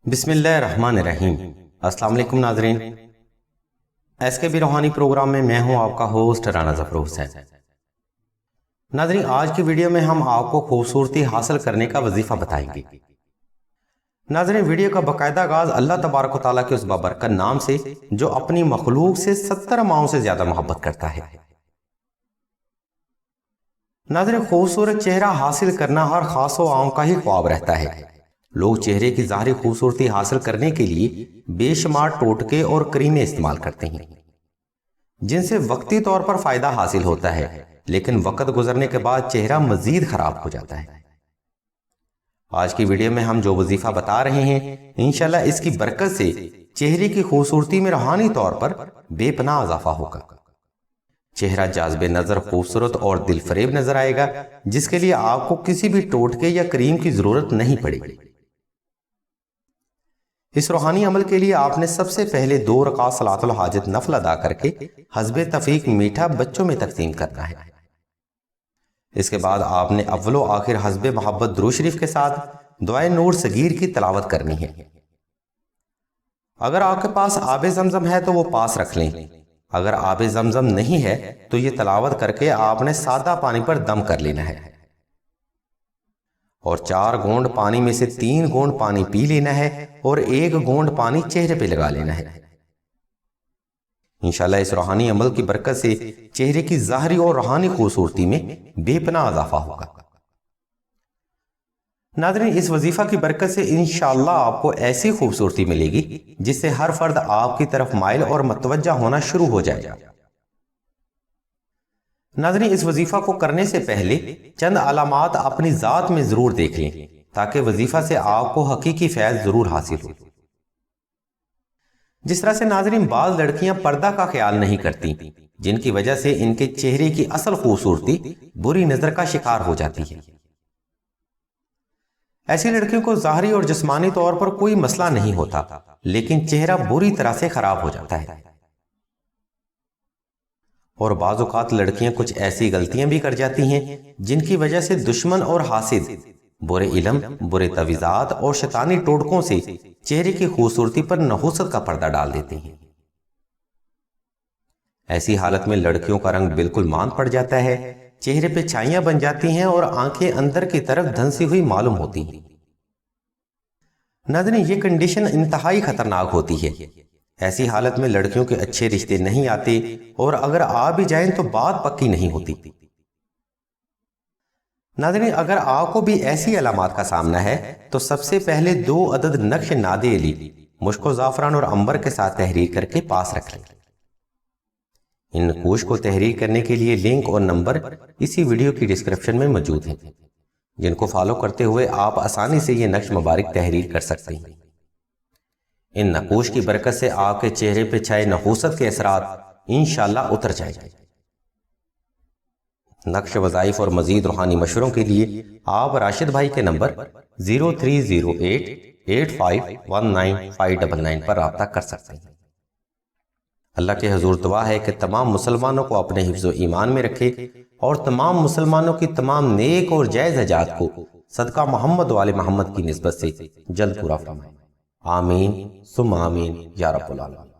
بسم اللہ الرحمن الرحیم۔ السلام علیکم ناظرین، ایس کے بی روحانی پروگرام میں ہوں آپ کا ہوسٹ رانا ظفر حسین۔ ناظرین، آج کی ویڈیو میں ہم آپ کو خوبصورتی حاصل کرنے کا وظیفہ بتائیں گے۔ ناظرین، ویڈیو کا باقاعدہ آغاز اللہ تبارک و تعالیٰ کے اس بابرکت نام سے جو اپنی مخلوق سے 70 ماؤں سے زیادہ محبت کرتا ہے۔ ناظرین، خوبصورت چہرہ حاصل کرنا ہر خاص و عام کا ہی خواب رہتا ہے۔ لوگ چہرے کی ظاہری خوبصورتی حاصل کرنے کے لیے بے شمار ٹوٹکے اور کریمیں استعمال کرتے ہیں، جن سے وقتی طور پر فائدہ حاصل ہوتا ہے، لیکن وقت گزرنے کے بعد چہرہ مزید خراب ہو جاتا ہے۔ آج کی ویڈیو میں ہم جو وظیفہ بتا رہے ہیں، انشاءاللہ اس کی برکت سے چہرے کی خوبصورتی میں روحانی طور پر بے پناہ اضافہ ہوگا۔ چہرہ جاذب نظر، خوبصورت اور دل فریب نظر آئے گا، جس کے لیے آپ کو کسی بھی ٹوٹکے یا کریم کی ضرورت نہیں پڑے گی۔ اس روحانی عمل کے لیے آپ نے سب سے پہلے 2 رکعت صلاۃ الحاجت نفل ادا کر کے حسب تفریق میٹھا بچوں میں تقسیم کرنا ہے۔ اس کے بعد آپ نے اول و آخر حسب محبت درود شریف کے ساتھ دعائے نور صغیر کی تلاوت کرنی ہے۔ اگر آپ کے پاس آب زمزم ہے تو وہ پاس رکھ لیں، اگر آب زمزم نہیں ہے تو یہ تلاوت کر کے آپ نے سادہ پانی پر دم کر لینا ہے، اور 4 گھونٹ پانی میں سے 3 گھونٹ پانی پی لینا ہے اور 1 گھونٹ پانی چہرے پہ لگا لینا ہے۔ انشاءاللہ اس روحانی عمل کی برکت سے چہرے کی ظاہری اور روحانی خوبصورتی میں بے پناہ اضافہ ہوگا۔ ناظرین، اس وظیفہ کی برکت سے انشاءاللہ آپ کو ایسی خوبصورتی ملے گی جس سے ہر فرد آپ کی طرف مائل اور متوجہ ہونا شروع ہو جائے گا۔ ناظرین، اس وظیفہ کو کرنے سے پہلے چند علامات اپنی ذات میں ضرور دیکھ لیں تاکہ وظیفہ سے آپ کو حقیقی فیض ضرور حاصل ہو۔ جس طرح سے ناظرین، بعض لڑکیاں پردہ کا خیال نہیں کرتی، جن کی وجہ سے ان کے چہرے کی اصل خوبصورتی بری نظر کا شکار ہو جاتی ہے۔ ایسی لڑکیوں کو ظاہری اور جسمانی طور پر کوئی مسئلہ نہیں ہوتا، لیکن چہرہ بری طرح سے خراب ہو جاتا ہے۔ اور بعض اوقات لڑکیاں کچھ ایسی غلطیاں بھی کر جاتی ہیں جن کی وجہ سے دشمن اور حاسد برے علم، برے تویزات اور شیطانی ٹوٹکوں سے چہرے کی خوبصورتی پر نحوست کا پردہ ڈال دیتے ہیں۔ ایسی حالت میں لڑکیوں کا رنگ بالکل ماند پڑ جاتا ہے، چہرے پہ چھائیاں بن جاتی ہیں اور آنکھیں اندر کی طرف دھنسی ہوئی معلوم ہوتی ہیں۔ ناظرین، یہ کنڈیشن انتہائی خطرناک ہوتی ہے۔ ایسی حالت میں لڑکیوں کے اچھے رشتے نہیں آتے، اور اگر آ بھی جائیں تو بات پکی نہیں ہوتی۔ ناظرین، اگر آپ کو بھی ایسی علامات کا سامنا ہے تو سب سے پہلے 2 عدد نقش ناد علی مشک و زعفران اور عنبر کے ساتھ تحریر کر کے پاس رکھ لیں۔ ان نقوش کو تحریر کرنے کے لیے لنک اور نمبر اسی ویڈیو کی ڈسکرپشن میں موجود ہیں، جن کو فالو کرتے ہوئے آپ آسانی سے یہ نقش مبارک تحریر کر سکتے ہیں۔ ان نقوش کی برکت سے آپ کے چہرے پہ چھائے نحوست کے اثرات انشاءاللہ اتر جائیں گے۔ نقش وظائف اور مزید روحانی مشوروں کے لیے آپ راشد بھائی کے نمبر 0308851959 پر رابطہ کر سکتے ہیں۔ اللہ کے حضور دعا ہے کہ تمام مسلمانوں کو اپنے حفظ و ایمان میں رکھے اور تمام مسلمانوں کی تمام نیک اور جائز حاجات کو صدقہ محمد و آل محمد کی نسبت سے جلد پورا فرمائے۔ آمین ثم آمین یا رب العالمین۔